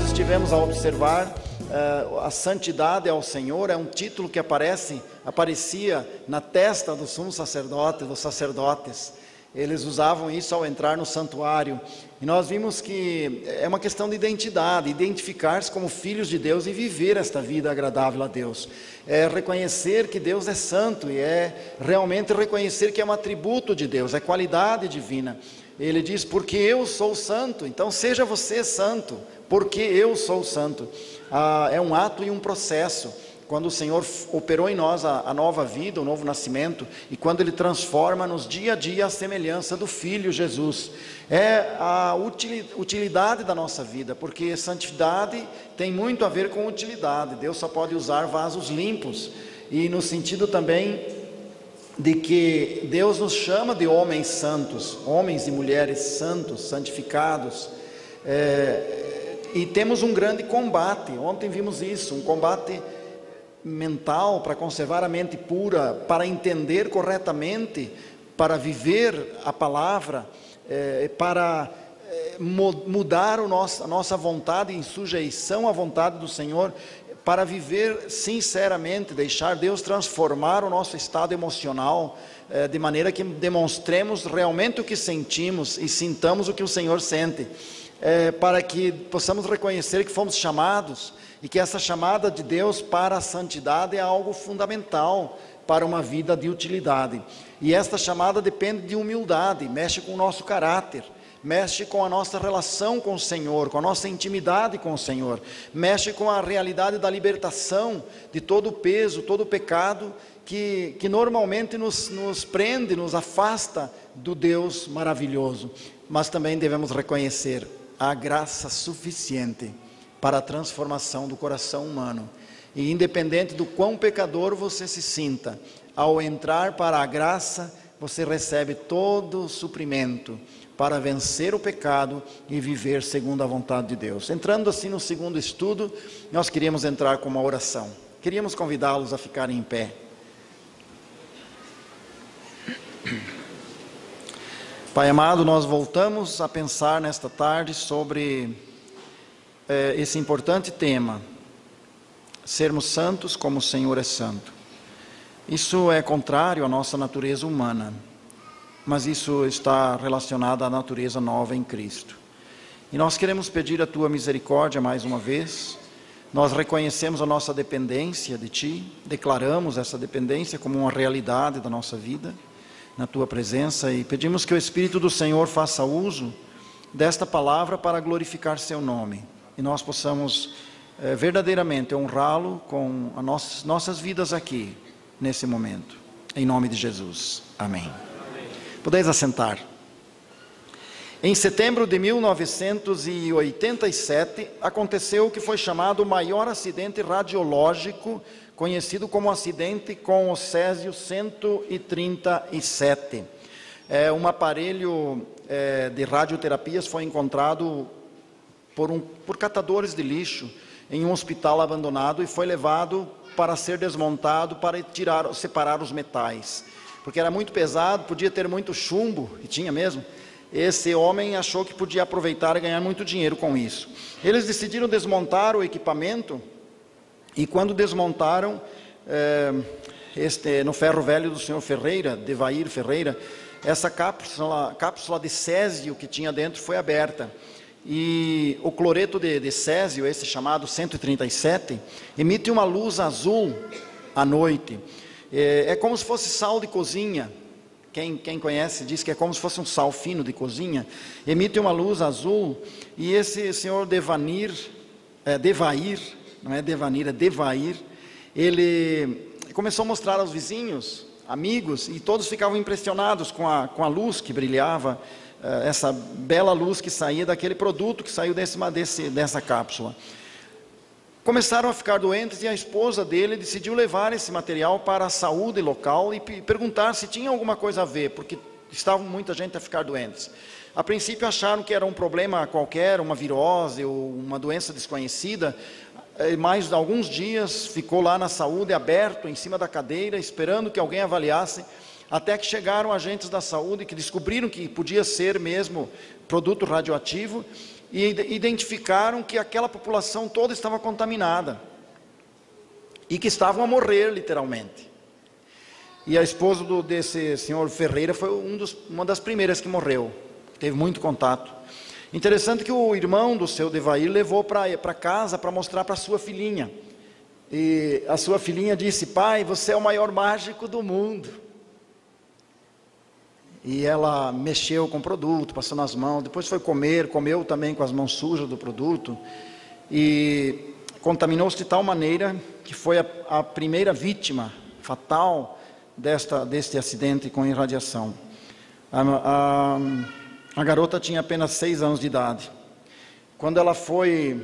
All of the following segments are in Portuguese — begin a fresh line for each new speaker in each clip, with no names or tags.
nós estivemos a observar a santidade ao Senhor, é um título que aparecia na testa do sumo sacerdote, dos sacerdotes. Eles usavam isso ao entrar no santuário. E nós vimos que é uma questão de identidade, identificar-se como filhos de Deus e viver esta vida agradável a Deus. É reconhecer que Deus é santo e é realmente reconhecer que é um atributo de Deus, é qualidade divina. Ele diz, porque eu sou santo, então seja você santo, porque eu sou santo. É um ato e um processo. Quando o Senhor operou em nós a nova vida, o novo nascimento, e quando Ele transforma-nos dia a dia a semelhança do Filho Jesus, é a utilidade da nossa vida, porque santidade tem muito a ver com utilidade. Deus só pode usar vasos limpos, e no sentido também de que Deus nos chama de homens santos, homens e mulheres santos, santificados, e temos um grande combate. Ontem vimos isso, um combate mental, para conservar a mente pura, para entender corretamente, para viver a palavra, para mudar a nossa vontade em sujeição à vontade do Senhor, para viver sinceramente, deixar Deus transformar o nosso estado emocional, de maneira que demonstremos realmente o que sentimos e sintamos o que o Senhor sente, para que possamos reconhecer que fomos chamados, e que essa chamada de Deus para a santidade é algo fundamental para uma vida de utilidade. E esta chamada depende de humildade, mexe com o nosso caráter, mexe com a nossa relação com o Senhor, com a nossa intimidade com o Senhor, mexe com a realidade da libertação de todo o peso, todo o pecado que normalmente nos prende, nos afasta do Deus maravilhoso. Mas também devemos reconhecer a graça suficiente para a transformação do coração humano. E independente do quão pecador você se sinta, ao entrar para a graça, você recebe todo o suprimento para vencer o pecado e viver segundo a vontade de Deus. Entrando assim no segundo estudo, nós queríamos entrar com uma oração. Queríamos convidá-los a ficarem em pé. Pai amado, nós voltamos a pensar nesta tarde sobre esse importante tema, sermos santos como o Senhor é santo. Isso é contrário à nossa natureza humana, mas isso está relacionado à natureza nova em Cristo. E nós queremos pedir a Tua misericórdia mais uma vez. Nós reconhecemos a nossa dependência de Ti, declaramos essa dependência como uma realidade da nossa vida, na Tua presença, e pedimos que o Espírito do Senhor faça uso desta palavra para glorificar Seu nome. E nós possamos verdadeiramente honrá-lo com as nossas vidas aqui, nesse momento. Em nome de Jesus. Amém. Podeis assentar. Em setembro de 1987, aconteceu o que foi chamado o maior acidente radiológico, conhecido como acidente com o Césio 137. Um aparelho de radioterapias foi encontrado por catadores de lixo em um hospital abandonado e foi levado para ser desmontado, para separar os metais, porque era muito pesado, podia ter muito chumbo, e tinha mesmo. Esse homem achou que podia aproveitar e ganhar muito dinheiro com isso. Eles decidiram desmontar o equipamento, e quando desmontaram, no ferro velho do senhor Ferreira, Devair Ferreira, essa cápsula de césio que tinha dentro foi aberta. E o cloreto de césio, esse chamado 137, emite uma luz azul à noite. É como se fosse sal de cozinha. Quem conhece diz que é como se fosse um sal fino de cozinha. Emite uma luz azul. E esse senhor Devair, não é Devanir, é Devair, ele começou a mostrar aos vizinhos, amigos, e todos ficavam impressionados com a luz que brilhava, essa bela luz que saía daquele produto que saiu dessa cápsula. Começaram a ficar doentes e a esposa dele decidiu levar esse material para a saúde local e perguntar se tinha alguma coisa a ver, porque estava muita gente a ficar doentes. A princípio acharam que era um problema qualquer, uma virose ou uma doença desconhecida, mas alguns dias ficou lá na saúde aberto, em cima da cadeira, esperando que alguém avaliasse. até que chegaram agentes da saúde que descobriram que podia ser mesmo produto radioativo e identificaram que aquela população toda estava contaminada e que estavam a morrer literalmente. E a esposa desse senhor Ferreira foi uma das primeiras que morreu, teve muito contato. Interessante que o irmão do seu Devair levou para casa para mostrar para a sua filhinha. E a sua filhinha disse: pai, você é o maior mágico do mundo. E ela mexeu com o produto, passou nas mãos, depois foi comeu também com as mãos sujas do produto. E contaminou-se de tal maneira que foi a primeira vítima fatal deste acidente com irradiação. A garota tinha apenas 6 anos de idade. Quando ela foi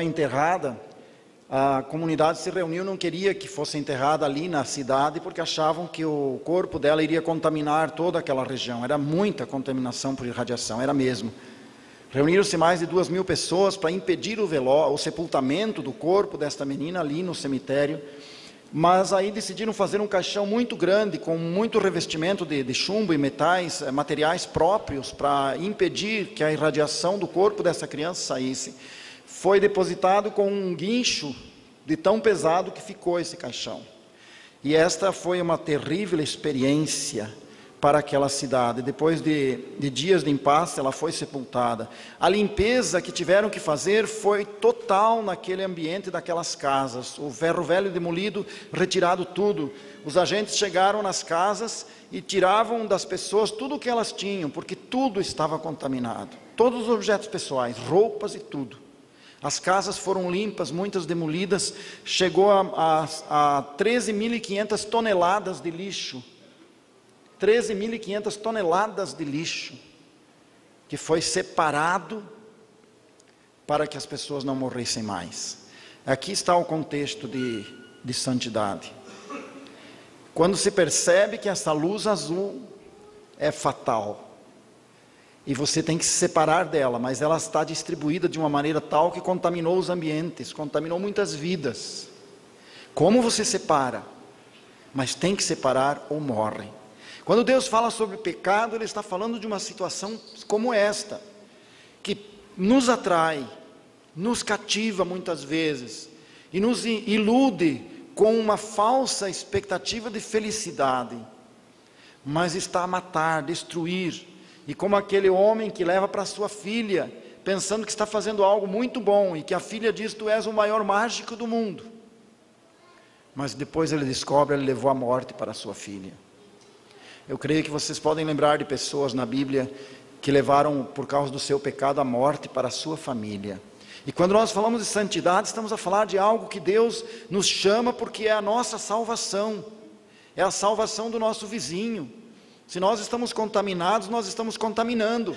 enterrada, a comunidade se reuniu, não queria que fosse enterrada ali na cidade, porque achavam que o corpo dela iria contaminar toda aquela região. Era muita contaminação por irradiação, era mesmo. Reuniram-se mais de 2.000 pessoas para impedir o sepultamento do corpo desta menina ali no cemitério. Mas aí decidiram fazer um caixão muito grande, com muito revestimento de chumbo e materiais próprios, para impedir que a irradiação do corpo dessa criança saísse. Foi depositado com um guincho de tão pesado que ficou esse caixão. E esta foi uma terrível experiência para aquela cidade. Depois de dias de impasse, ela foi sepultada. A limpeza que tiveram que fazer foi total naquele ambiente daquelas casas. O ferro velho demolido, retirado tudo. Os agentes chegaram nas casas e tiravam das pessoas tudo o que elas tinham, porque tudo estava contaminado. Todos os objetos pessoais, roupas e tudo. As casas foram limpas, muitas demolidas. Chegou a 13.500 toneladas de lixo. 13.500 toneladas de lixo que foi separado para que as pessoas não morressem mais. Aqui está o contexto de santidade. Quando se percebe que essa luz azul é fatal e você tem que se separar dela, mas ela está distribuída de uma maneira tal que contaminou os ambientes, contaminou muitas vidas. Como você separa? Mas tem que separar ou morre. Quando Deus fala sobre pecado, Ele está falando de uma situação como esta, que nos atrai, nos cativa muitas vezes, e nos ilude com uma falsa expectativa de felicidade, mas está a matar, destruir, e como aquele homem que leva para sua filha, pensando que está fazendo algo muito bom, e que a filha diz: tu és o maior mágico do mundo, mas depois ele descobre, ele levou a morte para a sua filha. Eu creio que vocês podem lembrar de pessoas na Bíblia que levaram, por causa do seu pecado, a morte para a sua família. E quando nós falamos de santidade, estamos a falar de algo que Deus nos chama, porque é a nossa salvação, é a salvação do nosso vizinho. Se nós estamos contaminados, nós estamos contaminando.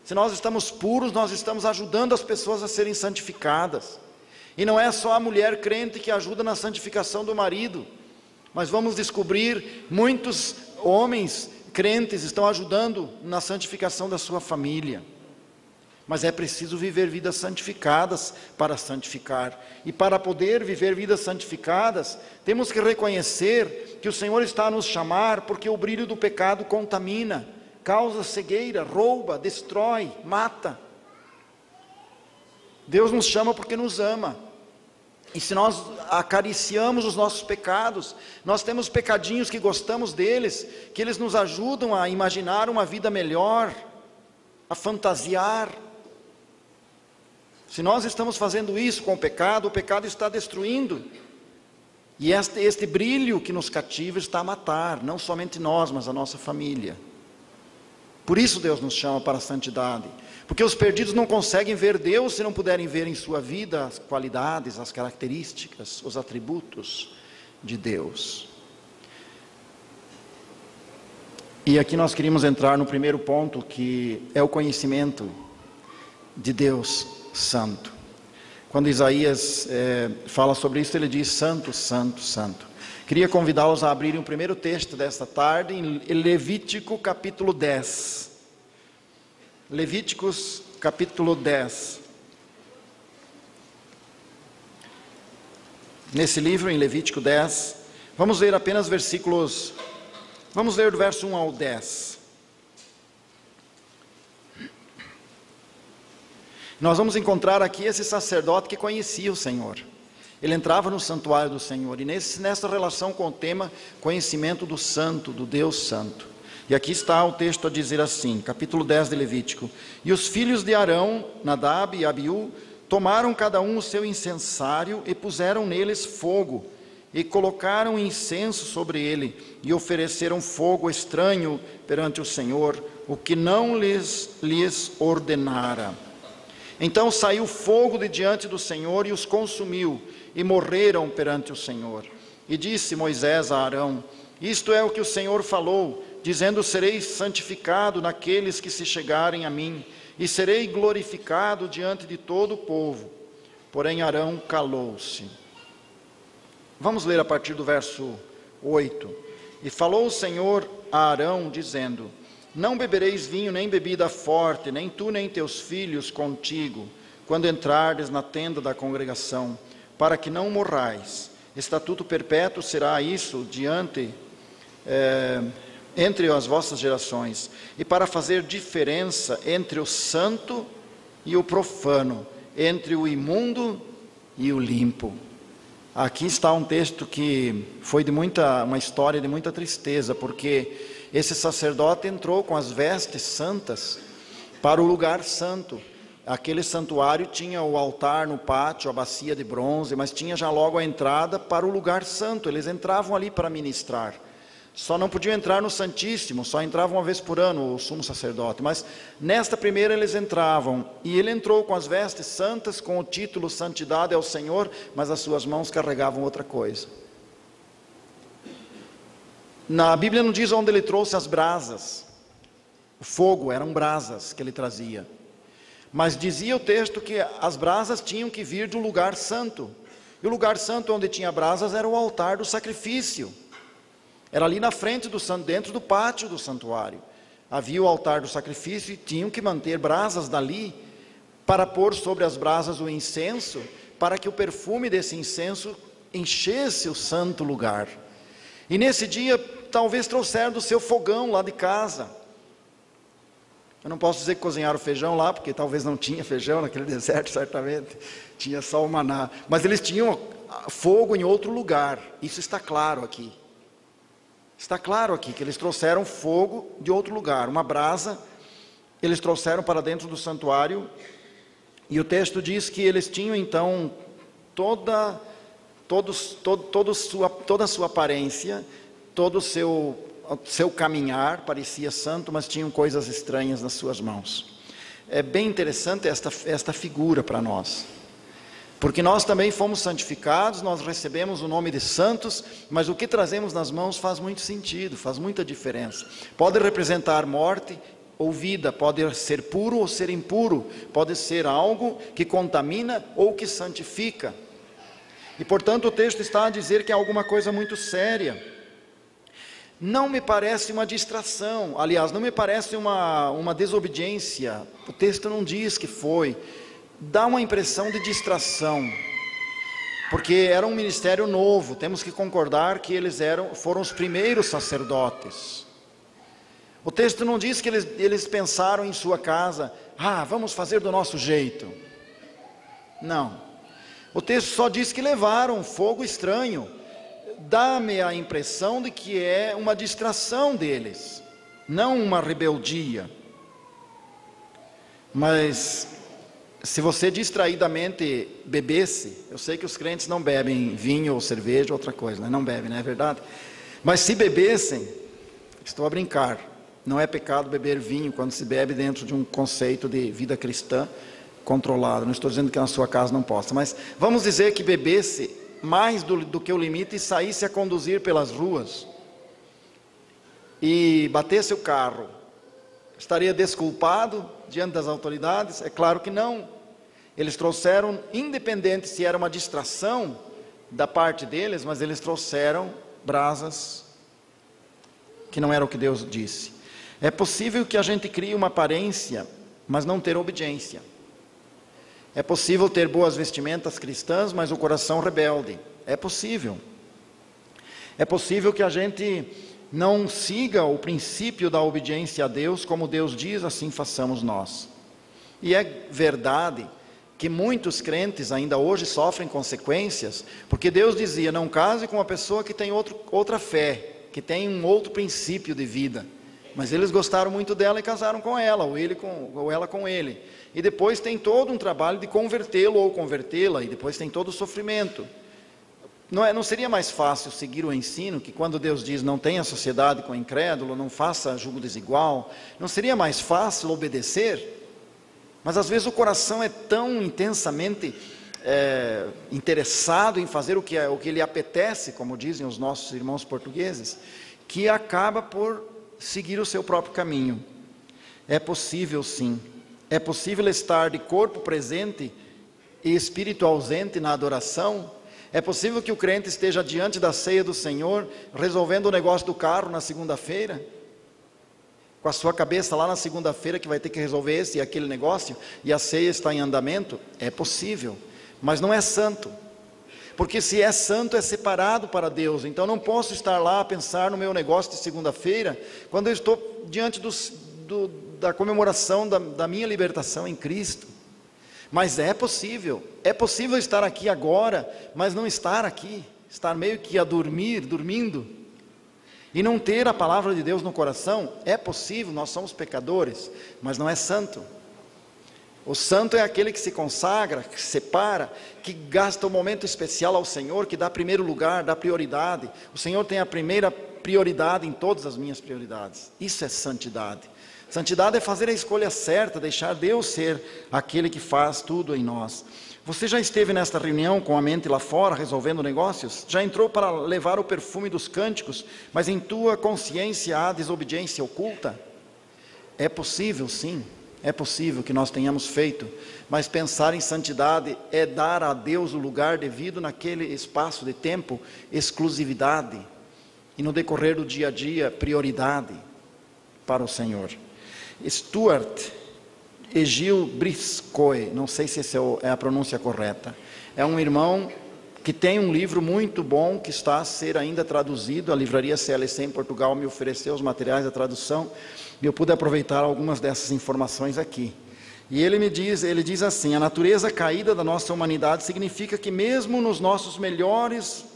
Se nós estamos puros, nós estamos ajudando as pessoas a serem santificadas. E não é só a mulher crente que ajuda na santificação do marido, mas vamos descobrir muitos homens crentes estão ajudando na santificação da sua família. Mas é preciso viver vidas santificadas para santificar. E para poder viver vidas santificadas, temos que reconhecer que o Senhor está a nos chamar, porque o brilho do pecado contamina, causa cegueira, rouba, destrói, mata. Deus nos chama porque nos ama. E se nós acariciamos os nossos pecados, nós temos pecadinhos que gostamos deles, que eles nos ajudam a imaginar uma vida melhor, a fantasiar. Se nós estamos fazendo isso com o pecado está destruindo. E este brilho que nos cativa está a matar, não somente nós, mas a nossa família. Por isso Deus nos chama para a santidade. Porque os perdidos não conseguem ver Deus se não puderem ver em sua vida as qualidades, as características, os atributos de Deus. E aqui nós queríamos entrar no primeiro ponto, que é o conhecimento de Deus Santo. Quando Isaías fala sobre isso, ele diz: Santo, Santo, Santo. Queria convidá-los a abrirem o primeiro texto desta tarde, em Levítico capítulo 10. Levíticos capítulo 10. Nesse livro, em Levítico 10, vamos ler apenas versículos Vamos ler do verso 1 ao 10. Nós vamos encontrar aqui esse sacerdote que conhecia o Senhor. Ele entrava no santuário do Senhor, e nessa relação com o tema conhecimento do santo, do Deus santo. E aqui está o texto a dizer assim, capítulo 10 de Levítico: E os filhos de Arão, Nadab e Abiú, tomaram cada um o seu incensário e puseram neles fogo, e colocaram incenso sobre ele, e ofereceram fogo estranho perante o Senhor, o que não lhes ordenara. Então saiu fogo de diante do Senhor e os consumiu, e morreram perante o Senhor. E disse Moisés a Arão: Isto é o que o Senhor falou, dizendo: serei santificado naqueles que se chegarem a mim, e serei glorificado diante de todo o povo. Porém Arão calou-se. Vamos ler a partir do verso 8. E falou o Senhor a Arão, dizendo: Não bebereis vinho nem bebida forte, nem tu nem teus filhos contigo, quando entrardes na tenda da congregação, para que não morrais. Estatuto perpétuo será isso entre as vossas gerações, e para fazer diferença entre o santo e o profano, entre o imundo e o limpo. Aqui está um texto que foi uma história de muita tristeza, porque esse sacerdote entrou com as vestes santas para o lugar santo. Aquele santuário tinha o altar no pátio, a bacia de bronze, mas tinha já logo a entrada para o lugar santo. Eles entravam ali para ministrar. Só não podiam entrar no Santíssimo, só entravam uma vez por ano o sumo sacerdote. Mas nesta primeira eles entravam, e ele entrou com as vestes santas, com o título Santidade ao Senhor, mas as suas mãos carregavam outra coisa. Na Bíblia não diz onde ele trouxe as brasas. O fogo eram brasas que ele trazia. Mas dizia o texto que as brasas tinham que vir do lugar santo. E o lugar santo onde tinha brasas era o altar do sacrifício. Era ali na frente do santo, dentro do pátio do santuário. Havia o altar do sacrifício e tinham que manter brasas dali para pôr sobre as brasas o incenso, para que o perfume desse incenso enchesse o santo lugar. E nesse dia, talvez trouxeram do seu fogão lá de casa. Eu não posso dizer que cozinharam feijão lá, porque talvez não tinha feijão naquele deserto, certamente. Tinha só o maná. Mas eles tinham fogo em outro lugar. Isso está claro aqui. Está claro aqui que eles trouxeram fogo de outro lugar. Uma brasa, eles trouxeram para dentro do santuário. E o texto diz que eles tinham então toda a sua aparência, todo o seu caminhar parecia santo, mas tinham coisas estranhas nas suas mãos. É bem interessante esta figura para nós, porque nós também fomos santificados, nós recebemos o nome de santos, mas o que trazemos nas mãos faz muito sentido, faz muita diferença. Pode representar morte ou vida, pode ser puro ou ser impuro, pode ser algo que contamina ou que santifica. E portanto o texto está a dizer que é alguma coisa muito séria. Não me parece uma distração, aliás, não me parece uma desobediência. O texto não diz que foi. Dá uma impressão de distração, porque era um ministério novo. Temos que concordar que eles foram os primeiros sacerdotes. O texto não diz que eles pensaram em sua casa: vamos fazer do nosso jeito. Não. O texto só diz que levaram fogo estranho. Dá-me a impressão de que é uma distração deles, não uma rebeldia. Mas se você distraidamente bebesse, eu sei que os crentes não bebem vinho ou cerveja ou outra coisa, né? Não bebem, não é verdade? Mas se bebessem, estou a brincar, não é pecado beber vinho quando se bebe dentro de um conceito de vida cristã controlada. Não estou dizendo que na sua casa não possa, mas vamos dizer que bebesse mais do que o limite e saísse a conduzir pelas ruas e batesse o carro, estaria desculpado diante das autoridades? É claro que não. Eles trouxeram, independente se era uma distração da parte deles, mas eles trouxeram brasas que não era o que Deus disse. É possível que a gente crie uma aparência, mas não ter obediência. É possível ter boas vestimentas cristãs, mas o coração rebelde. É possível. É possível que a gente não siga o princípio da obediência a Deus, como Deus diz, assim façamos nós. E é verdade que muitos crentes ainda hoje sofrem consequências, porque Deus dizia, não case com uma pessoa que tem outra fé, que tem um outro princípio de vida. Mas eles gostaram muito dela e casaram com ela, ou ela com ele. E depois tem todo um trabalho de convertê-lo ou convertê-la, e depois tem todo o sofrimento. Não seria mais fácil seguir o ensino, que quando Deus diz, não tenha sociedade com o incrédulo, não faça julgo desigual, não seria mais fácil obedecer? Mas às vezes o coração é tão intensamente interessado em fazer o que lhe apetece, como dizem os nossos irmãos portugueses, que acaba por seguir o seu próprio caminho. É possível sim, é possível estar de corpo presente e espírito ausente na adoração. É possível que o crente esteja diante da ceia do Senhor, resolvendo o negócio do carro na segunda-feira, com a sua cabeça lá na segunda-feira que vai ter que resolver esse e aquele negócio, e a ceia está em andamento. É possível, mas não é santo, porque se é santo é separado para Deus. Então não posso estar lá a pensar no meu negócio de segunda-feira, quando eu estou diante da comemoração da minha libertação em Cristo. Mas é possível estar aqui agora, mas não estar aqui, estar meio que a dormindo, e não ter a palavra de Deus no coração. É possível, nós somos pecadores, mas não é santo. O santo é aquele que se consagra, que se separa, que gasta um momento especial ao Senhor, que dá primeiro lugar, dá prioridade. O Senhor tem a primeira prioridade em todas as minhas prioridades. Isso é santidade. Santidade é fazer a escolha certa, deixar Deus ser aquele que faz tudo em nós. Você já esteve nesta reunião com a mente lá fora, resolvendo negócios? Já entrou para levar o perfume dos cânticos, mas em tua consciência há desobediência oculta? É possível, sim, é possível que nós tenhamos feito, mas pensar em santidade é dar a Deus o lugar devido naquele espaço de tempo, exclusividade, e no decorrer do dia a dia, prioridade para o Senhor. Stuart Egil Briscoe, não sei se essa é a pronúncia correta, é um irmão que tem um livro muito bom que está a ser ainda traduzido. A livraria CLC em Portugal me ofereceu os materiais da tradução e eu pude aproveitar algumas dessas informações aqui. E ele diz assim: a natureza caída da nossa humanidade significa que mesmo nos nossos melhores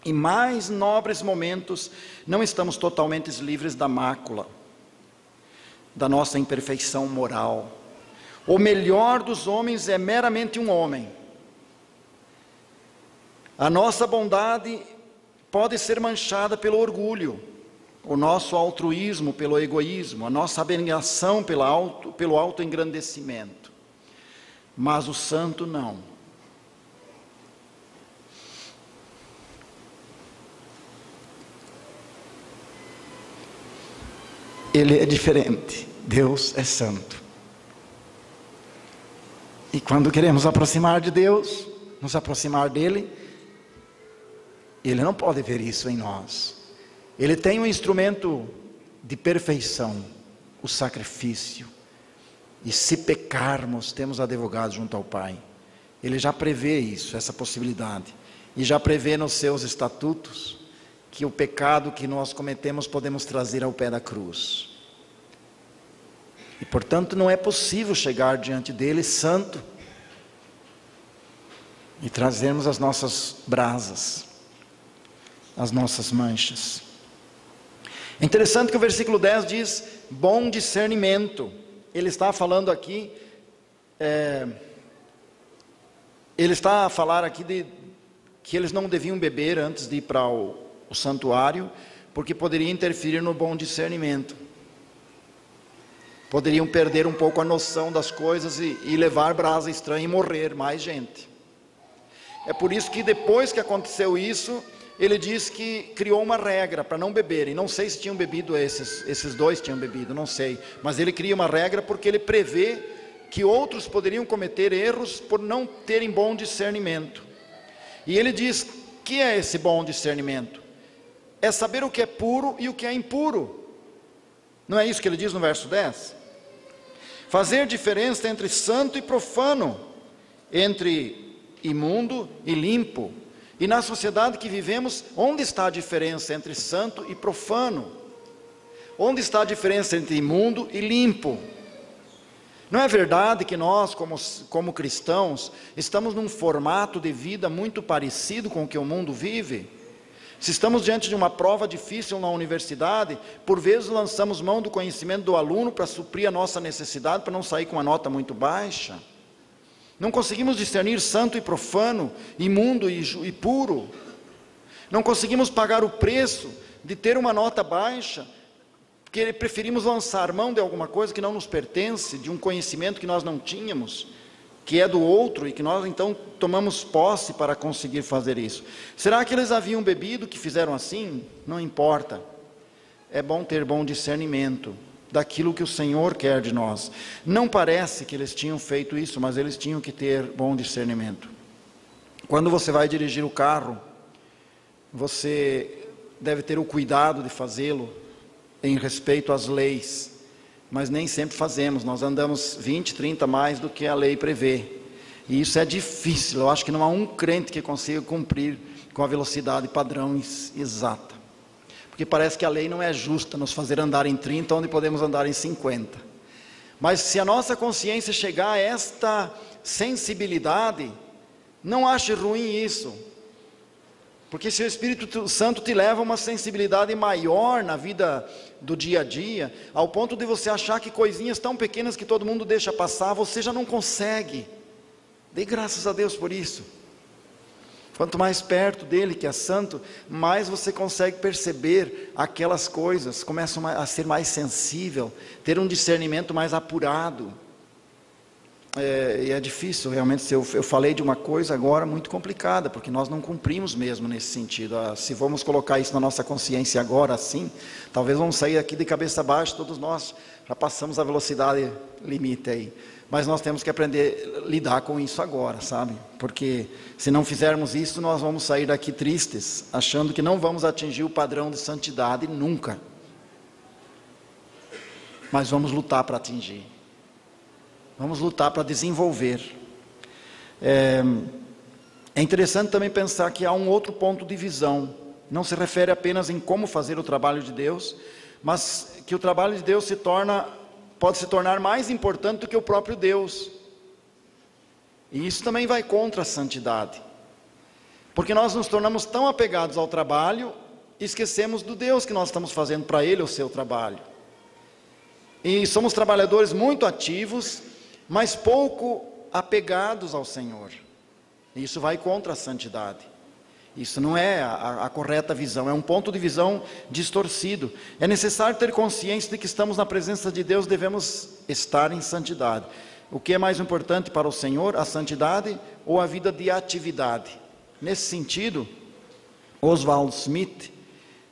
e mais nobres momentos não estamos totalmente livres da mácula da nossa imperfeição moral. O melhor dos homens é meramente um homem. A nossa bondade pode ser manchada pelo orgulho, o nosso altruísmo pelo egoísmo, a nossa abnegação pelo autoengrandecimento. Mas o santo não. Ele é diferente. Deus é santo. E quando queremos aproximar de Deus, nos aproximar dele, ele não pode ver isso em nós. Ele tem um instrumento de perfeição, o sacrifício. E se pecarmos, temos advogado junto ao Pai. Ele já prevê isso, essa possibilidade. E já prevê nos seus estatutos que o pecado que nós cometemos podemos trazer ao pé da cruz. E portanto não é possível chegar diante dele santo e trazermos as nossas brasas, as nossas manchas. É interessante que o versículo 10 diz bom discernimento. Ele está falando aqui, ele está a falar aqui de que eles não deviam beber antes de ir para o santuário, porque poderia interferir no bom discernimento. Poderiam perder um pouco a noção das coisas e levar brasa estranha e morrer mais gente. É por isso que depois que aconteceu isso, ele diz que criou uma regra para não beberem. Não sei se tinham bebido esses dois tinham bebido, não sei. Mas ele cria uma regra porque ele prevê que outros poderiam cometer erros por não terem bom discernimento. E ele diz, que é esse bom discernimento? É saber o que é puro e o que é impuro. Não é isso que ele diz no verso 10? Fazer diferença entre santo e profano, entre imundo e limpo, E na sociedade que vivemos, onde está a diferença entre santo e profano? Onde está a diferença entre imundo e limpo? Não é verdade que nós, como cristãos, estamos num formato de vida muito parecido com o que o mundo vive? Se estamos diante de uma prova difícil na universidade, por vezes lançamos mão do conhecimento do aluno para suprir a nossa necessidade, para não sair com uma nota muito baixa. Não conseguimos discernir santo e profano, imundo e puro. Não conseguimos pagar o preço de ter uma nota baixa, porque preferimos lançar mão de alguma coisa que não nos pertence, de um conhecimento que nós não tínhamos, que é do outro, e que nós então tomamos posse para conseguir fazer isso. Será que eles haviam bebido que fizeram assim? Não importa. É bom ter bom discernimento daquilo que o Senhor quer de nós. Não parece que eles tinham feito isso, mas eles tinham que ter bom discernimento. Quando você vai dirigir o carro, você deve ter o cuidado de fazê-lo em respeito às leis, mas nem sempre fazemos. Nós andamos 20, 30 mais do que a lei prevê, e isso é difícil. Eu acho que não há um crente que consiga cumprir com a velocidade padrão exata, porque parece que a lei não é justa nos fazer andar em 30 onde podemos andar em 50. Mas se a nossa consciência chegar a esta sensibilidade, não ache ruim isso, porque se o Espírito Santo te leva a uma sensibilidade maior na vida do dia a dia, ao ponto de você achar que coisinhas tão pequenas que todo mundo deixa passar, você já não consegue. Dê graças a Deus por isso. Quanto mais perto dele, que é santo, mais você consegue perceber aquelas coisas, começa a ser mais sensível, ter um discernimento mais apurado. E é difícil, realmente. Eu falei de uma coisa agora muito complicada, porque nós não cumprimos mesmo nesse sentido. Se vamos colocar isso na nossa consciência agora assim, talvez vamos sair aqui de cabeça baixa, todos nós já passamos a velocidade limite aí. Mas nós temos que aprender a lidar com isso agora, sabe? Porque se não fizermos isso, nós vamos sair daqui tristes, achando que não vamos atingir o padrão de santidade nunca. Mas vamos lutar para atingir. Vamos lutar para desenvolver. É interessante também pensar que há um outro ponto de visão. Não se refere apenas em como fazer o trabalho de Deus, mas que o trabalho de Deus pode se tornar mais importante do que o próprio Deus. E isso também vai contra a santidade. Porque nós nos tornamos tão apegados ao trabalho, e esquecemos do Deus que nós estamos fazendo para Ele o seu trabalho. E somos trabalhadores muito ativos, mas pouco apegados ao Senhor. Isso vai contra a santidade. Isso não é a correta visão, é um ponto de visão distorcido. É necessário ter consciência de que estamos na presença de Deus, devemos estar em santidade. O que é mais importante para o Senhor, a santidade ou a vida de atividade? Nesse sentido, Oswald Smith,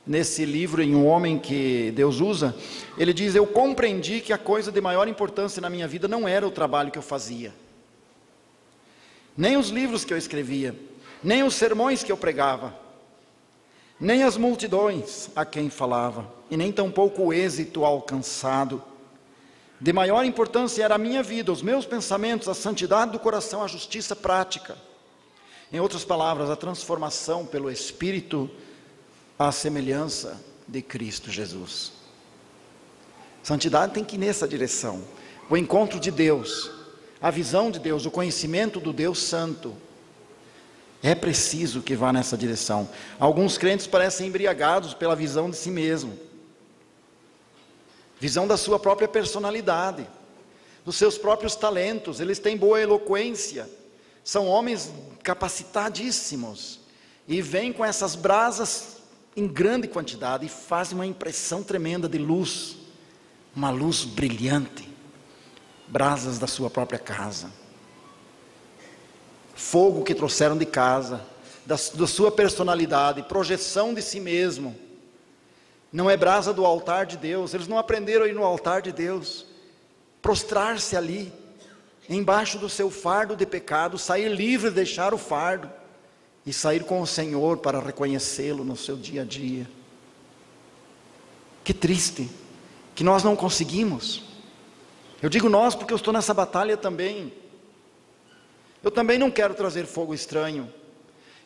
nesse livro Em Um Homem que Deus Usa, ele diz: eu compreendi que a coisa de maior importância na minha vida não era o trabalho que eu fazia, nem os livros que eu escrevia, nem os sermões que eu pregava, nem as multidões a quem falava, e nem tampouco o êxito alcançado. De maior importância era a minha vida, os meus pensamentos, a santidade do coração, a justiça prática. Em outras palavras, a transformação pelo Espírito à semelhança de Cristo Jesus. Santidade tem que ir nessa direção. O encontro de Deus, a visão de Deus, o conhecimento do Deus Santo. É preciso que vá nessa direção. Alguns crentes parecem embriagados pela visão de si mesmo. Visão da sua própria personalidade, dos seus próprios talentos. Eles têm boa eloquência, são homens capacitadíssimos, e vêm com essas brasas em grande quantidade, e fazem uma impressão tremenda de luz, uma luz brilhante, brasas da sua própria casa, fogo que trouxeram de casa, da sua personalidade, projeção de si mesmo. Não é brasa do altar de Deus. Eles não aprenderam a ir no altar de Deus, prostrar-se ali, embaixo do seu fardo de pecado, sair livre, deixar o fardo, e sair com o Senhor para reconhecê-lo no seu dia a dia. Que triste, que nós não conseguimos. Eu digo nós porque eu estou nessa batalha também. Eu também não quero trazer fogo estranho.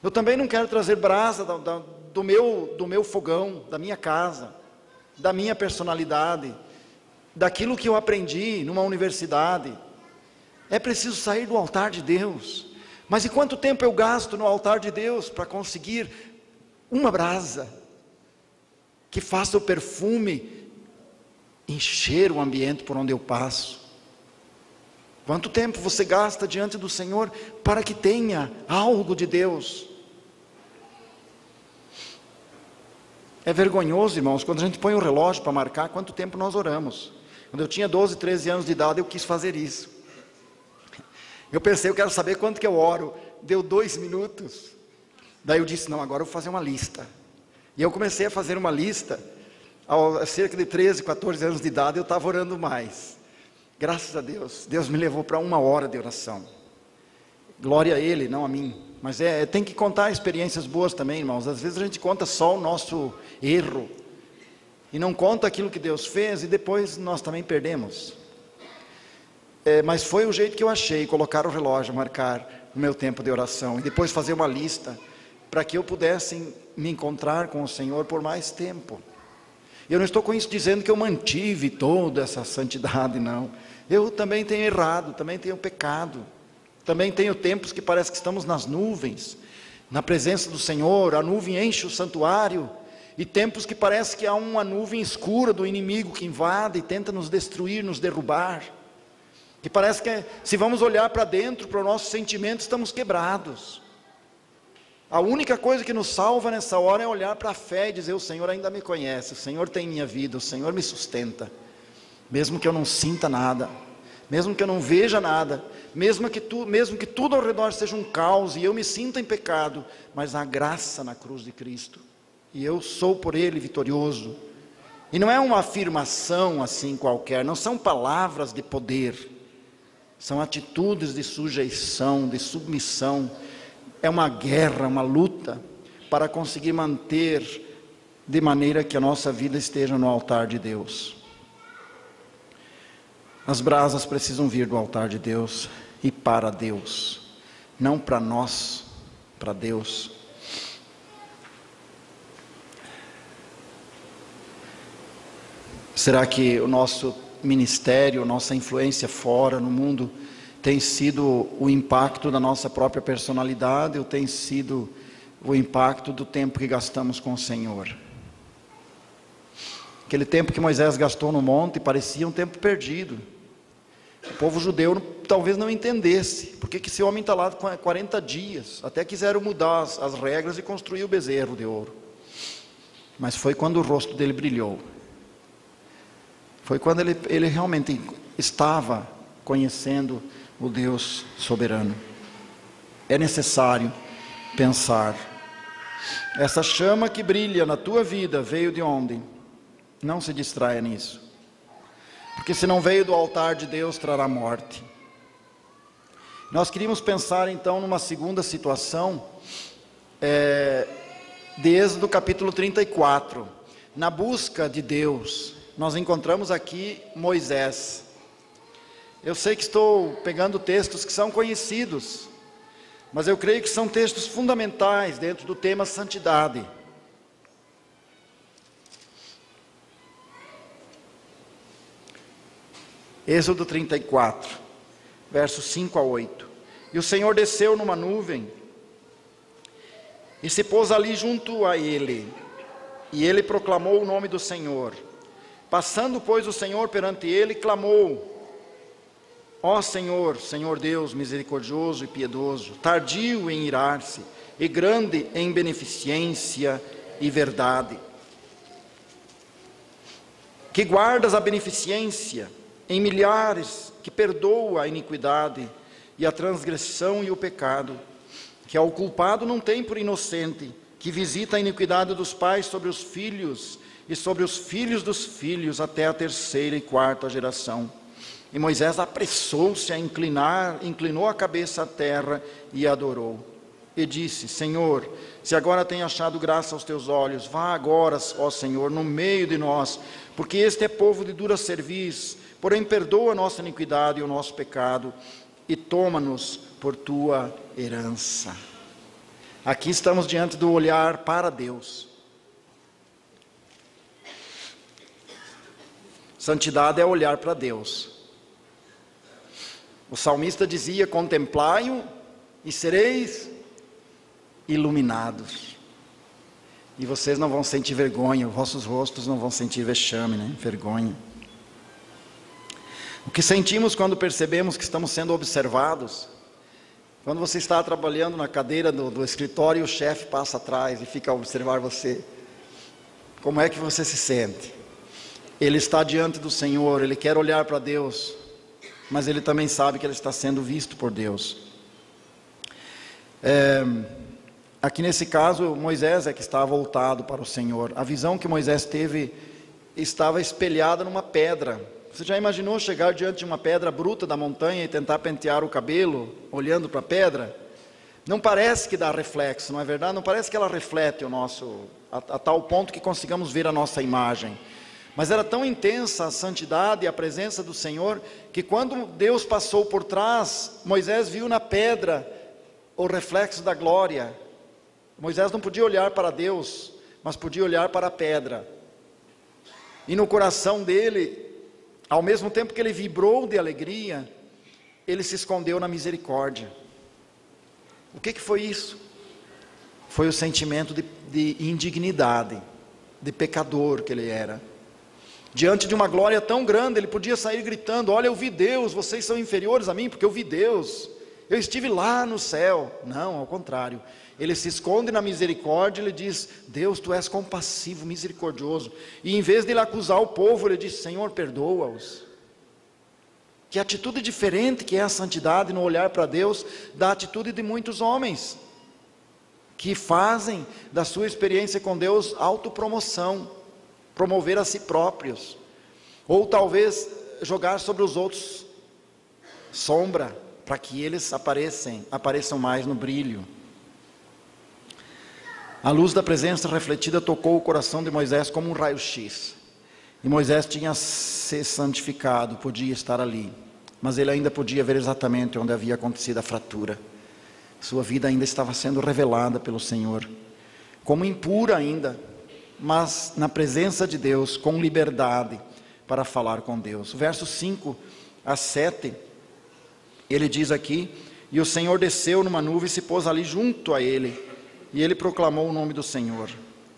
Eu também não quero trazer brasa do meu fogão, da minha casa, da minha personalidade, daquilo que eu aprendi numa universidade. É preciso sair do altar de Deus. Mas e quanto tempo eu gasto no altar de Deus para conseguir uma brasa que faça o perfume encher o ambiente por onde eu passo? Quanto tempo você gasta diante do Senhor para que tenha algo de Deus? É vergonhoso, irmãos, quando a gente põe o relógio para marcar quanto tempo nós oramos. Quando eu tinha 12, 13 anos de idade, eu quis fazer isso. Eu pensei, eu quero saber quanto que eu oro. Deu 2 minutos. Daí eu disse, não, agora eu vou fazer uma lista. E eu comecei a fazer uma lista. Há cerca de 13, 14 anos de idade, eu estava orando mais. Graças a Deus, Deus me levou para 1 hora de oração. Glória a Ele, não a mim. Mas tem que contar experiências boas também, irmãos. Às vezes a gente conta só o nosso erro. E não conta aquilo que Deus fez, e depois nós também perdemos. Mas foi o jeito que eu achei, colocar o relógio, marcar o meu tempo de oração. E depois fazer uma lista, para que eu pudesse me encontrar com o Senhor por mais tempo. Eu não estou com isso dizendo que eu mantive toda essa santidade, não. Eu também tenho errado, também tenho pecado. Também tenho tempos que parece que estamos nas nuvens, na presença do Senhor, a nuvem enche o santuário, e tempos que parece que há uma nuvem escura do inimigo que invade e tenta nos destruir, nos derrubar, que parece que se vamos olhar para dentro, para o nosso sentimento, estamos quebrados. A única coisa que nos salva nessa hora é olhar para a fé e dizer, o Senhor ainda me conhece, o Senhor tem minha vida, o Senhor me sustenta, mesmo que eu não sinta nada, mesmo que eu não veja nada, mesmo que tudo ao redor seja um caos e eu me sinta em pecado, mas há graça na cruz de Cristo, e eu sou por Ele vitorioso. E não é uma afirmação assim qualquer, não são palavras de poder, são atitudes de sujeição, de submissão. É uma guerra, uma luta para conseguir manter de maneira que a nossa vida esteja no altar de Deus. As brasas precisam vir do altar de Deus e para Deus, não para nós, para Deus. Será que o nosso ministério, nossa influência fora no mundo tem sido o impacto da nossa própria personalidade ou tem sido o impacto do tempo que gastamos com o Senhor? Aquele tempo que Moisés gastou no monte parecia um tempo perdido. O povo judeu talvez não entendesse porque que esse homem está lá 40 dias, até quiseram mudar as regras e construir o bezerro de ouro. Mas foi quando o rosto dele brilhou. Foi quando ele realmente estava conhecendo o Deus soberano. É necessário pensar, essa chama que brilha na tua vida veio de onde? Não se distraia nisso, porque se não veio do altar de Deus, trará morte. Nós queríamos pensar então numa segunda situação, de Êxodo capítulo 34, na busca de Deus. Nós encontramos aqui Moisés. Eu sei que estou pegando textos que são conhecidos, mas eu creio que são textos fundamentais dentro do tema santidade. Êxodo 34, versos 5 a 8. E o Senhor desceu numa nuvem e se pôs ali junto a ele, e ele proclamou o nome do Senhor. Passando, pois, o Senhor perante ele, clamou: ó Senhor, Senhor Deus misericordioso e piedoso, tardio em irar-se e grande em beneficência e verdade, que guardas a beneficência em milhares, que perdoa a iniquidade e a transgressão e o pecado, que ao culpado não tem por inocente, que visita a iniquidade dos pais sobre os filhos e sobre os filhos dos filhos até a 3ª e 4ª geração. E Moisés apressou-se a inclinou a cabeça à terra e adorou. E disse: Senhor, se agora tenho achado graça aos teus olhos, vá agora, ó Senhor, no meio de nós, porque este é povo de dura cerviz, porém perdoa a nossa iniquidade e o nosso pecado, e toma-nos por tua herança. Aqui estamos diante do olhar para Deus. Santidade é olhar para Deus. O salmista dizia: contemplai-o e sereis iluminados. E vocês não vão sentir vergonha, os vossos rostos não vão sentir vexame, vergonha. O que sentimos quando percebemos que estamos sendo observados? Quando você está trabalhando na cadeira do escritório e o chefe passa atrás e fica a observar você, como é que você se sente? Ele está diante do Senhor, ele quer olhar para Deus, mas ele também sabe que ele está sendo visto por Deus. Aqui nesse caso, Moisés é que está voltado para o Senhor. A visão que Moisés teve estava espelhada numa pedra. Você já imaginou chegar diante de uma pedra bruta da montanha e tentar pentear o cabelo, olhando para a pedra? Não parece que dá reflexo, não é verdade? Não parece que ela reflete o nosso, a tal ponto que consigamos ver a nossa imagem. Mas era tão intensa a santidade e a presença do Senhor, que quando Deus passou por trás, Moisés viu na pedra o reflexo da glória. Moisés não podia olhar para Deus, mas podia olhar para a pedra. E no coração dele, ao mesmo tempo que ele vibrou de alegria, ele se escondeu na misericórdia. O que foi isso? Foi o sentimento de indignidade, de pecador que ele era. Diante de uma glória tão grande, ele podia sair gritando: olha, eu vi Deus, vocês são inferiores a mim, porque eu vi Deus, eu estive lá no céu. Não, ao contrário, ele se esconde na misericórdia. Ele diz: Deus, tu és compassivo, misericordioso. E em vez de ele acusar o povo, ele diz: Senhor, perdoa-os. Que atitude diferente que é a santidade no olhar para Deus, da atitude de muitos homens, que fazem da sua experiência com Deus autopromoção, promover a si próprios, ou talvez jogar sobre os outros sombra, para que eles apareçam mais no brilho. A luz da presença refletida tocou o coração de Moisés como um raio-x, e Moisés tinha se santificado, podia estar ali, mas ele ainda podia ver exatamente onde havia acontecido a fratura. Sua vida ainda estava sendo revelada pelo Senhor, como impura ainda, mas na presença de Deus, com liberdade para falar com Deus. Versos 5 a 7, ele diz aqui: e o Senhor desceu numa nuvem e se pôs ali junto a ele, e ele proclamou o nome do Senhor,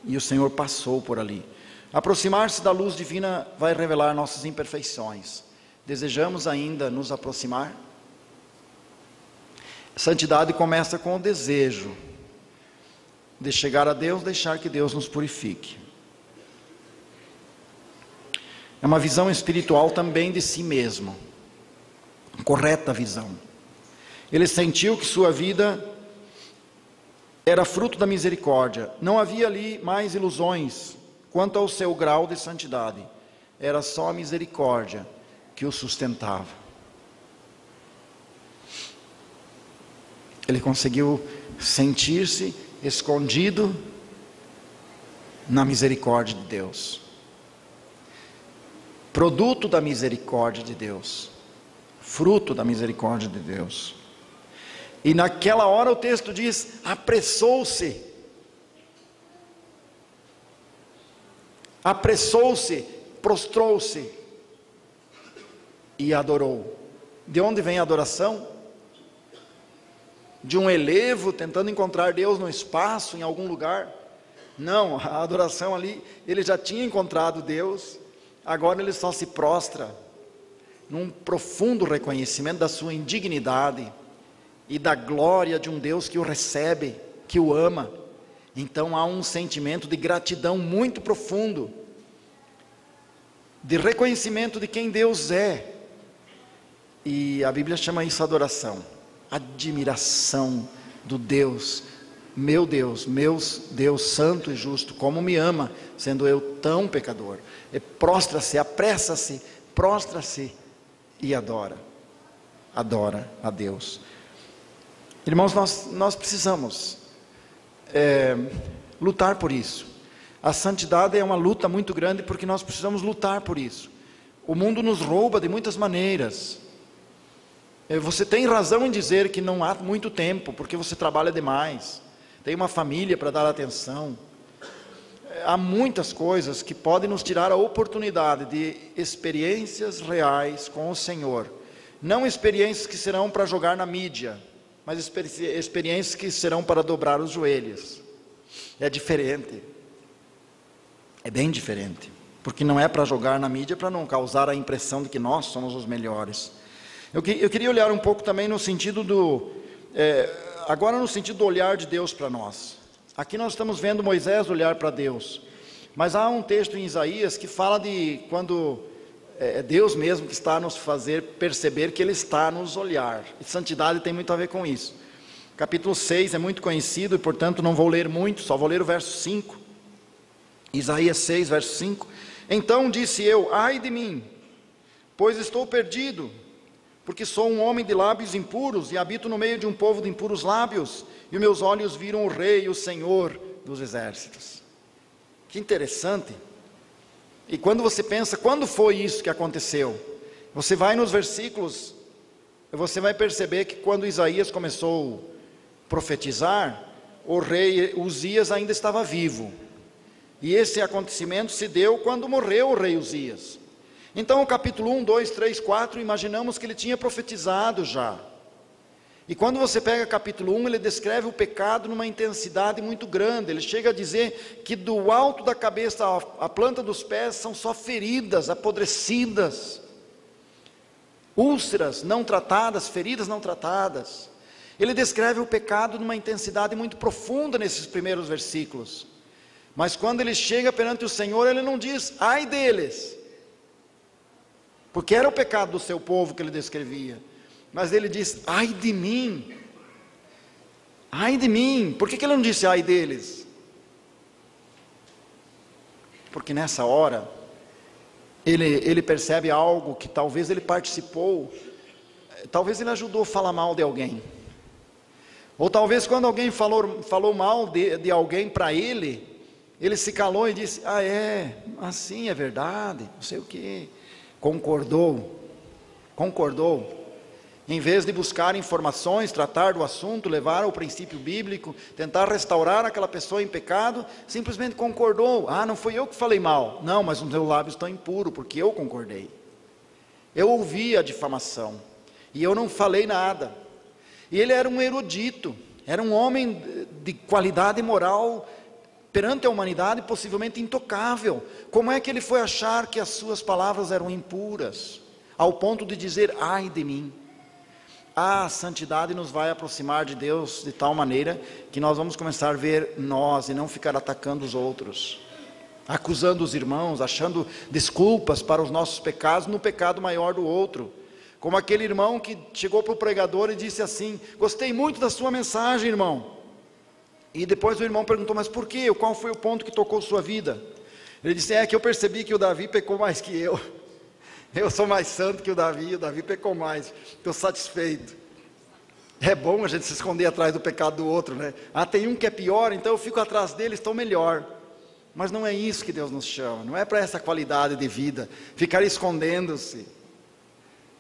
e o Senhor passou por ali. Aproximar-se da luz divina vai revelar nossas imperfeições. Desejamos ainda nos aproximar? Santidade começa com o desejo de chegar a Deus, deixar que Deus nos purifique. É uma visão espiritual também de si mesmo, correta visão. Ele sentiu que sua vida era fruto da misericórdia, não havia ali mais ilusões quanto ao seu grau de santidade, era só a misericórdia que o sustentava. Ele conseguiu sentir-se escondido na misericórdia de Deus, produto da misericórdia de Deus, fruto da misericórdia de Deus. E naquela hora o texto diz: apressou-se, prostrou-se e adorou. De onde vem a adoração? De um elevo tentando encontrar Deus no espaço, em algum lugar? Não, a adoração ali, ele já tinha encontrado Deus, agora ele só se prostra, num profundo reconhecimento da sua indignidade, e da glória de um Deus que o recebe, que o ama. Então há um sentimento de gratidão muito profundo, de reconhecimento de quem Deus é, e a Bíblia chama isso adoração, admiração do Deus, meu Deus santo e justo, como me ama, sendo eu tão pecador. E prostra-se, apressa-se, prostra-se e adora a Deus. Irmãos, nós precisamos lutar por isso. A santidade é uma luta muito grande, porque nós precisamos lutar por isso. O mundo nos rouba de muitas maneiras. Você tem razão em dizer que não há muito tempo, porque você trabalha demais. tem uma família para dar atenção. Há muitas coisas que podem nos tirar a oportunidade de experiências reais com o Senhor. Não experiências que serão para jogar na mídia, mas experiências que serão para dobrar os joelhos. É diferente. É bem diferente. Porque não é para jogar na mídia, para não causar a impressão de que nós somos os melhores. Eu queria olhar um pouco também no sentido agora no sentido do olhar de Deus para nós. Aqui nós estamos vendo Moisés olhar para Deus, mas há um texto em Isaías que fala de quando é Deus mesmo que está a nos fazer perceber que Ele está a nos olhar, e santidade tem muito a ver com isso. Capítulo 6 é muito conhecido e portanto não vou ler muito, só vou ler o verso 5, Isaías 6 verso 5, então disse eu, ai de mim, pois estou perdido, porque sou um homem de lábios impuros e habito no meio de um povo de impuros lábios, e meus olhos viram o Rei, o Senhor dos exércitos. Que interessante. E quando você pensa, quando foi isso que aconteceu? Você vai nos versículos, você vai perceber que quando Isaías começou a profetizar, o rei Uzias ainda estava vivo. E esse acontecimento se deu quando morreu o rei Uzias. Então o capítulo 1, 2, 3, 4, imaginamos que ele tinha profetizado já. E quando você pega capítulo 1, ele descreve o pecado numa intensidade muito grande. Ele chega a dizer que do alto da cabeça à planta dos pés são só feridas apodrecidas, úlceras não tratadas, feridas não tratadas. Ele descreve o pecado numa intensidade muito profunda nesses primeiros versículos. Mas quando ele chega perante o Senhor, ele não diz, ai deles, porque era o pecado do seu povo que ele descrevia. Mas ele diz, ai de mim. Ai de mim. Por que ele não disse ai deles? Porque nessa hora, ele percebe algo que talvez ele participou, talvez ele ajudou a falar mal de alguém. Ou talvez quando alguém falou mal de alguém para ele se calou e disse, ah é, assim é verdade, não sei o que. Concordou. Em vez de buscar informações, tratar do assunto, levar ao princípio bíblico, tentar restaurar aquela pessoa em pecado, simplesmente concordou. Ah, não foi eu que falei mal. Não, mas os meus lábios estão impuros, porque eu concordei. Eu ouvi a difamação, e eu não falei nada. E ele era um erudito, era um homem de qualidade moral, perante a humanidade possivelmente intocável. Como é que ele foi achar que as suas palavras eram impuras, ao ponto de dizer, ai de mim? A santidade nos vai aproximar de Deus de tal maneira que nós vamos começar a ver nós e não ficar atacando os outros, acusando os irmãos, achando desculpas para os nossos pecados no pecado maior do outro. Como aquele irmão que chegou para o pregador e disse assim, gostei muito da sua mensagem, irmão. E depois o irmão perguntou, mas por quê? Qual foi o ponto que tocou sua vida? Ele disse, é que eu percebi que o Davi pecou mais que eu. Eu sou mais santo que o Davi pecou mais. Estou satisfeito. É bom a gente se esconder atrás do pecado do outro, né? Ah, tem um que é pior, então eu fico atrás dele, estou melhor. Mas não é isso que Deus nos chama, não é para essa qualidade de vida, ficar escondendo-se.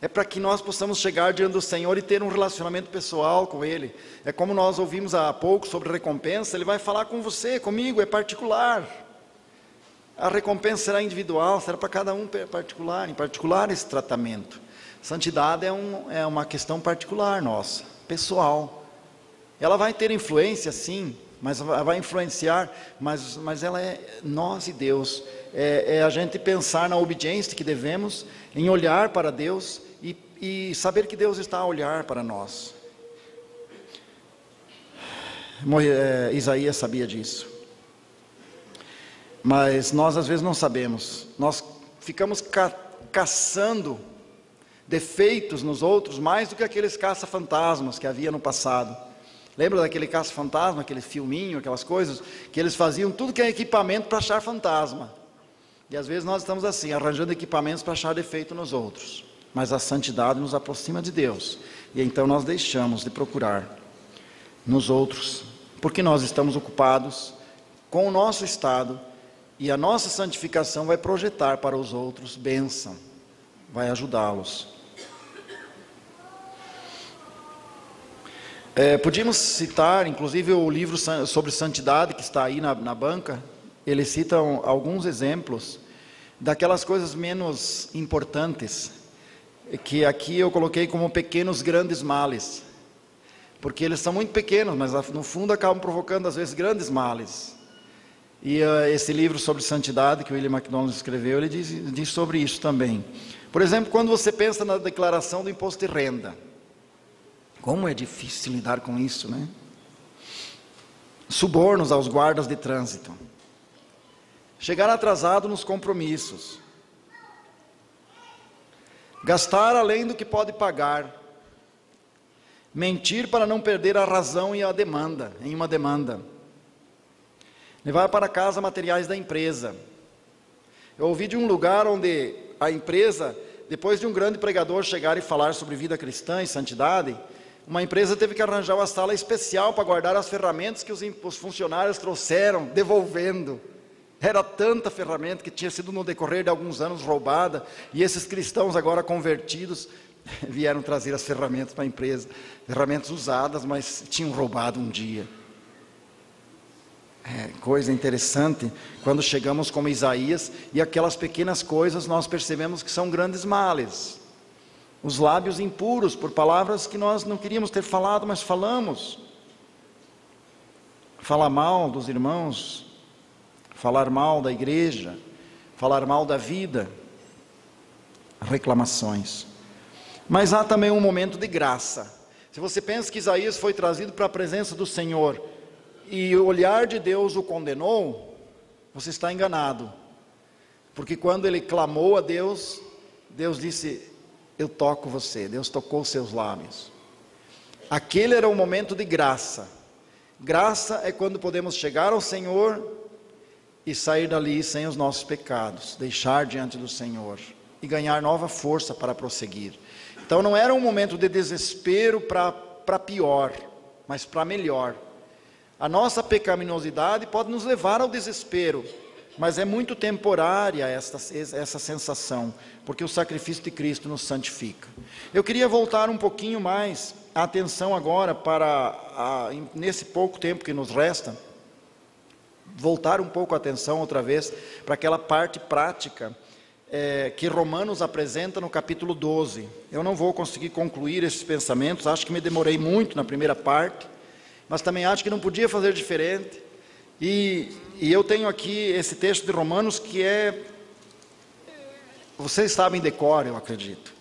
É para que nós possamos chegar diante do Senhor e ter um relacionamento pessoal com Ele. É como nós ouvimos há pouco sobre recompensa, Ele vai falar com você, comigo, é particular. A recompensa será individual, será para cada um particular, em particular esse tratamento. Santidade é uma questão particular nossa, pessoal. Ela vai ter influência sim, mas vai influenciar, mas ela é nós e Deus. É a gente pensar na obediência que devemos, em olhar para Deus e saber que Deus está a olhar para nós. Isaías sabia disso. Mas nós às vezes não sabemos, nós ficamos caçando defeitos nos outros, mais do que aqueles caça-fantasmas que havia no passado. Lembra daquele caça-fantasma, aquele filminho, aquelas coisas, que eles faziam tudo que é equipamento para achar fantasma. E às vezes nós estamos assim, arranjando equipamentos para achar defeito nos outros. Mas a santidade nos aproxima de Deus, e então nós deixamos de procurar nos outros, porque nós estamos ocupados com o nosso estado, e a nossa santificação vai projetar para os outros bênção, vai ajudá-los. Podíamos citar, inclusive, o livro sobre santidade, que está aí na banca. Eles citam alguns exemplos daquelas coisas menos importantes, que aqui eu coloquei como pequenos grandes males, porque eles são muito pequenos, mas no fundo acabam provocando às vezes grandes males. E esse livro sobre santidade que o William MacDonald escreveu, ele diz sobre isso também. Por exemplo, quando você pensa na declaração do imposto de renda, como é difícil lidar com isso, né? Subornos aos guardas de trânsito, chegar atrasado nos compromissos, gastar além do que pode pagar, mentir para não perder a razão em uma demanda, levar para casa materiais da empresa. Eu ouvi de um lugar onde a empresa, depois de um grande pregador chegar e falar sobre vida cristã e santidade, uma empresa teve que arranjar uma sala especial para guardar as ferramentas que os funcionários trouxeram, devolvendo. Era tanta ferramenta que tinha sido no decorrer de alguns anos roubada, e esses cristãos agora convertidos vieram trazer as ferramentas para a empresa, ferramentas usadas, mas tinham roubado um dia. Coisa interessante, quando chegamos como Isaías, e aquelas pequenas coisas nós percebemos que são grandes males. Os lábios impuros por palavras que nós não queríamos ter falado, mas falamos. Falar mal dos irmãos, falar mal da igreja, falar mal da vida, reclamações. Mas há também um momento de graça. Se você pensa que Isaías foi trazido para a presença do Senhor e o olhar de Deus o condenou, você está enganado. Porque quando ele clamou a Deus, Deus disse: eu toco você. Deus tocou os seus lábios. Aquele era um momento de graça. Graça é quando podemos chegar ao Senhor e sair dali sem os nossos pecados, deixar diante do Senhor e ganhar nova força para prosseguir. Então não era um momento de desespero para pior, mas para melhor. A nossa pecaminosidade pode nos levar ao desespero, mas é muito temporária essa sensação, porque o sacrifício de Cristo nos santifica. Eu queria voltar um pouquinho mais a atenção agora nesse pouco tempo que nos resta, voltar um pouco a atenção outra vez para aquela parte prática que Romanos apresenta no capítulo 12. Eu não vou conseguir concluir esses pensamentos, acho que me demorei muito na primeira parte, mas também acho que não podia fazer diferente. E eu tenho aqui esse texto de Romanos que vocês sabem de cor, eu acredito.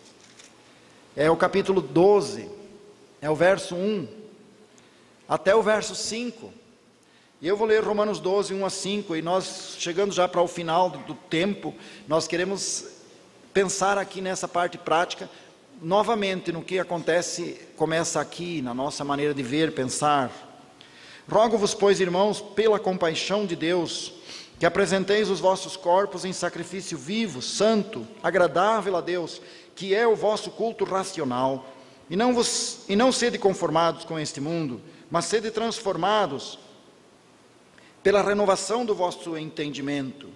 É o capítulo 12, é o verso 1 até o verso 5. E eu vou ler Romanos 12, 1 a 5, e nós, chegando já para o final do tempo, nós queremos pensar aqui nessa parte prática, novamente no que começa aqui, na nossa maneira de ver, pensar. Rogo-vos, pois, irmãos, pela compaixão de Deus, que apresenteis os vossos corpos em sacrifício vivo, santo, agradável a Deus, que é o vosso culto racional, e não sede conformados com este mundo, mas sede transformados pela renovação do vosso entendimento,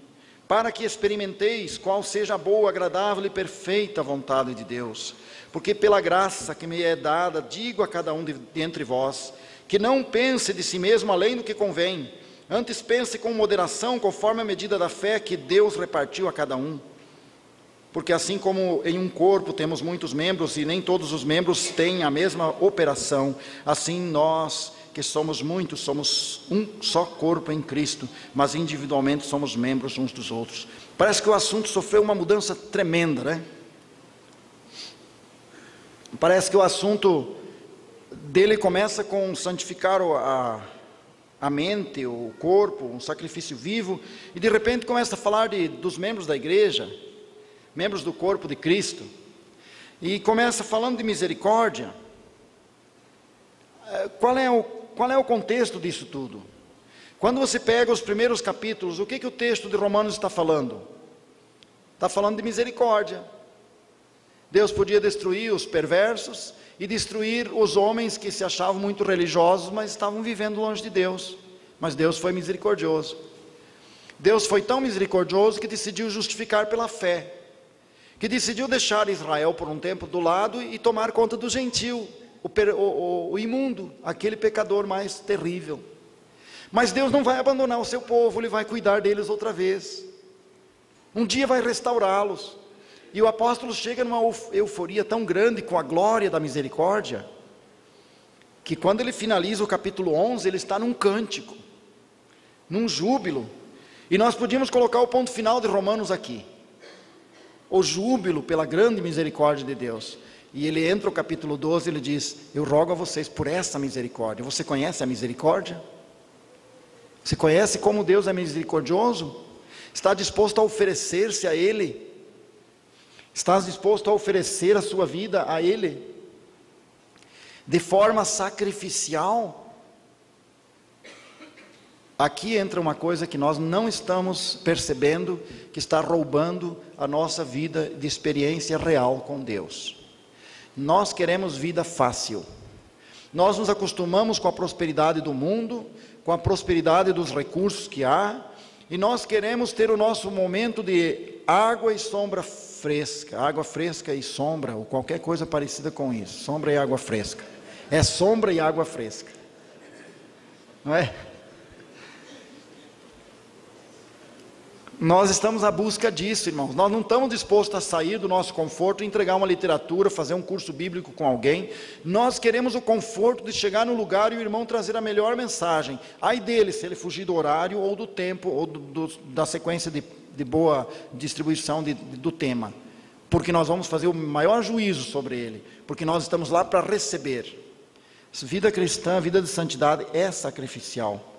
para que experimenteis qual seja a boa, agradável e perfeita vontade de Deus. Porque pela graça que me é dada, digo a cada um de entre vós, que não pense de si mesmo além do que convém, antes pense com moderação, conforme a medida da fé que Deus repartiu a cada um. Porque assim como em um corpo temos muitos membros, e nem todos os membros têm a mesma operação, assim nós, que somos muitos, somos um só corpo em Cristo, mas individualmente somos membros uns dos outros. Parece que o assunto sofreu uma mudança tremenda, né? Parece que o assunto dele começa com santificar a mente, o corpo, um sacrifício vivo, e de repente começa a falar dos membros da igreja, membros do corpo de Cristo, e começa falando de misericórdia. Qual é o contexto disso tudo? Quando você pega os primeiros capítulos, o que o texto de Romanos está falando? Está falando de misericórdia. Deus podia destruir os perversos e destruir os homens que se achavam muito religiosos, mas estavam vivendo longe de Deus. Mas Deus foi misericordioso. Deus foi tão misericordioso que decidiu justificar pela fé, que decidiu deixar Israel por um tempo do lado e tomar conta do gentio. o imundo, aquele pecador mais terrível. Mas Deus não vai abandonar o seu povo, Ele vai cuidar deles outra vez. Um dia vai restaurá-los. E o apóstolo chega numa euforia tão grande com a glória da misericórdia, que quando ele finaliza o capítulo 11, ele está num cântico, num júbilo. E nós podíamos colocar o ponto final de Romanos aqui. O júbilo pela grande misericórdia de Deus. E ele entra no capítulo 12 e ele diz: eu rogo a vocês por essa misericórdia. Você conhece a misericórdia? Você conhece como Deus é misericordioso? Está disposto a oferecer-se a Ele? Está disposto a oferecer a sua vida a Ele? De forma sacrificial? Aqui entra uma coisa que nós não estamos percebendo, que está roubando a nossa vida de experiência real com Deus. Nós queremos vida fácil. Nós nos acostumamos com a prosperidade do mundo, com a prosperidade dos recursos que há, e nós queremos ter o nosso momento de água e sombra fresca, água fresca e sombra, ou qualquer coisa parecida com isso, sombra e água fresca. É sombra e água fresca, não é? Nós estamos à busca disso, irmãos. Nós não estamos dispostos a sair do nosso conforto e entregar uma literatura, fazer um curso bíblico com alguém. Nós queremos o conforto de chegar no lugar e o irmão trazer a melhor mensagem. Ai dele, se ele fugir do horário ou do tempo, ou da sequência de boa distribuição do tema. Porque nós vamos fazer o maior juízo sobre ele. Porque nós estamos lá para receber. Vida cristã, vida de santidade é sacrificial.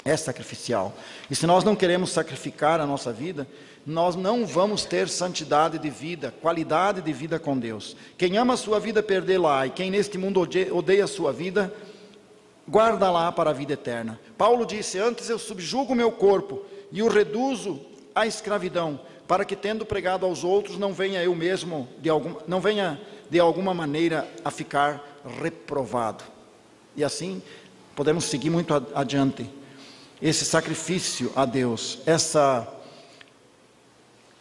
É sacrificial. E se nós não queremos sacrificar a nossa vida, nós não vamos ter santidade de vida, qualidade de vida com Deus. Quem ama a sua vida, perdê-la, e quem neste mundo odeia a sua vida, guarda-la para a vida eterna. Paulo disse: antes eu subjugo o meu corpo e o reduzo à escravidão, para que, tendo pregado aos outros, não venha eu mesmo de alguma maneira a ficar reprovado. E assim podemos seguir muito adiante. Esse sacrifício a Deus, essa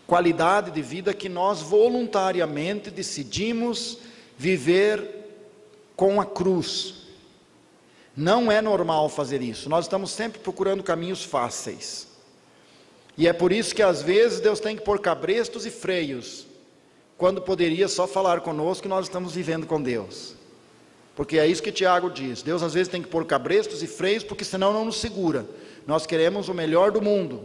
qualidade de vida que nós voluntariamente decidimos viver com a cruz. Não é normal fazer isso. Nós estamos sempre procurando caminhos fáceis. E é por isso que às vezes Deus tem que pôr cabrestos e freios, quando poderia só falar conosco que nós estamos vivendo com Deus. Porque é isso que Tiago diz. Deus às vezes tem que pôr cabrestos e freios, porque senão não nos segura. Nós queremos o melhor do mundo,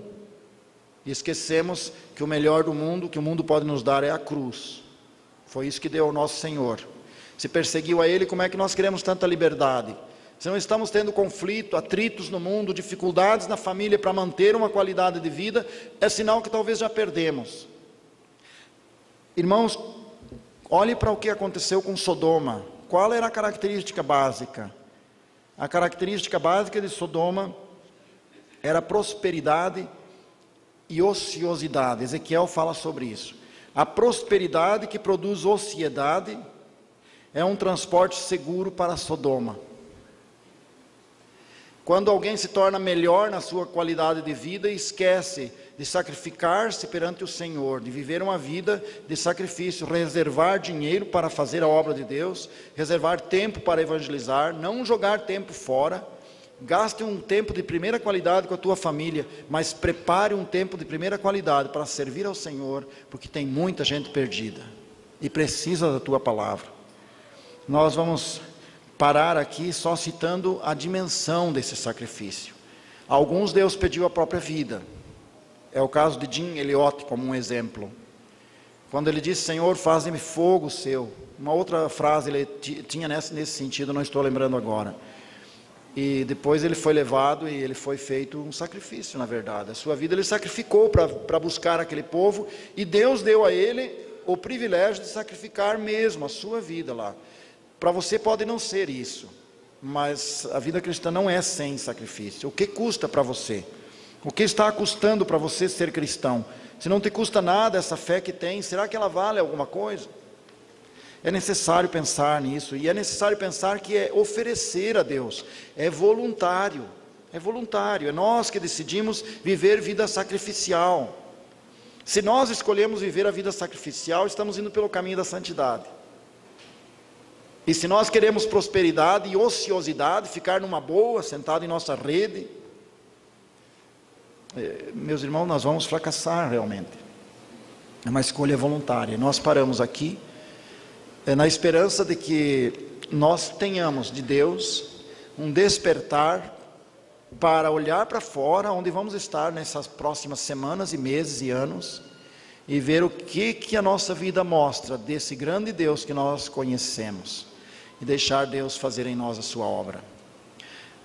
e esquecemos que o melhor do mundo, que o mundo pode nos dar, é a cruz. Foi isso que deu ao nosso Senhor. Se perseguiu a Ele, como é que nós queremos tanta liberdade? Se não estamos tendo conflito, atritos no mundo, dificuldades na família para manter uma qualidade de vida, é sinal que talvez já perdemos. Irmãos, olhe para o que aconteceu com Sodoma. Qual era a característica básica? A característica básica de Sodoma era prosperidade e ociosidade. Ezequiel fala sobre isso. A prosperidade que produz ociedade é um transporte seguro para Sodoma. Quando alguém se torna melhor na sua qualidade de vida e esquece de sacrificar-se perante o Senhor, de viver uma vida de sacrifício, reservar dinheiro para fazer a obra de Deus, reservar tempo para evangelizar, não jogar tempo fora. Gaste um tempo de primeira qualidade com a tua família, mas prepare um tempo de primeira qualidade para servir ao Senhor, porque tem muita gente perdida e precisa da tua palavra. Nós vamos parar aqui só citando a dimensão desse sacrifício. Alguns Deus pediu a própria vida. É o caso de Jim Elliot como um exemplo. Quando ele disse: Senhor, faze-me fogo seu. Uma outra frase ele tinha nesse sentido, não estou lembrando agora. E depois ele foi levado e ele foi feito um sacrifício, na verdade. A sua vida ele sacrificou para buscar aquele povo, e Deus deu a ele o privilégio de sacrificar mesmo a sua vida lá. Para você pode não ser isso, mas a vida cristã não é sem sacrifício. O que custa para você? O que está custando para você ser cristão? Se não te custa nada essa fé que tem, será que ela vale alguma coisa? É necessário pensar nisso, e é necessário pensar que é oferecer a Deus, é voluntário, é nós que decidimos viver vida sacrificial. Se nós escolhemos viver a vida sacrificial, estamos indo pelo caminho da santidade. E se nós queremos prosperidade e ociosidade, ficar numa boa, sentado em nossa rede, meus irmãos, nós vamos fracassar realmente. É uma escolha voluntária. Nós paramos aqui, na esperança de que nós tenhamos de Deus um despertar para olhar para fora, onde vamos estar nessas próximas semanas e meses e anos, e ver o que a nossa vida mostra desse grande Deus que nós conhecemos, e deixar Deus fazer em nós a sua obra.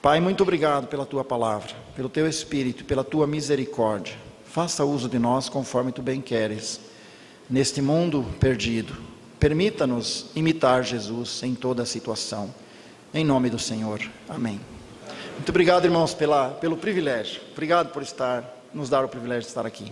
Pai, muito obrigado pela tua palavra, pelo teu Espírito, pela tua misericórdia. Faça uso de nós conforme tu bem queres, neste mundo perdido. Permita-nos imitar Jesus em toda a situação, em nome do Senhor, amém. Muito obrigado, irmãos, pelo privilégio. Obrigado por nos dar o privilégio de estar aqui.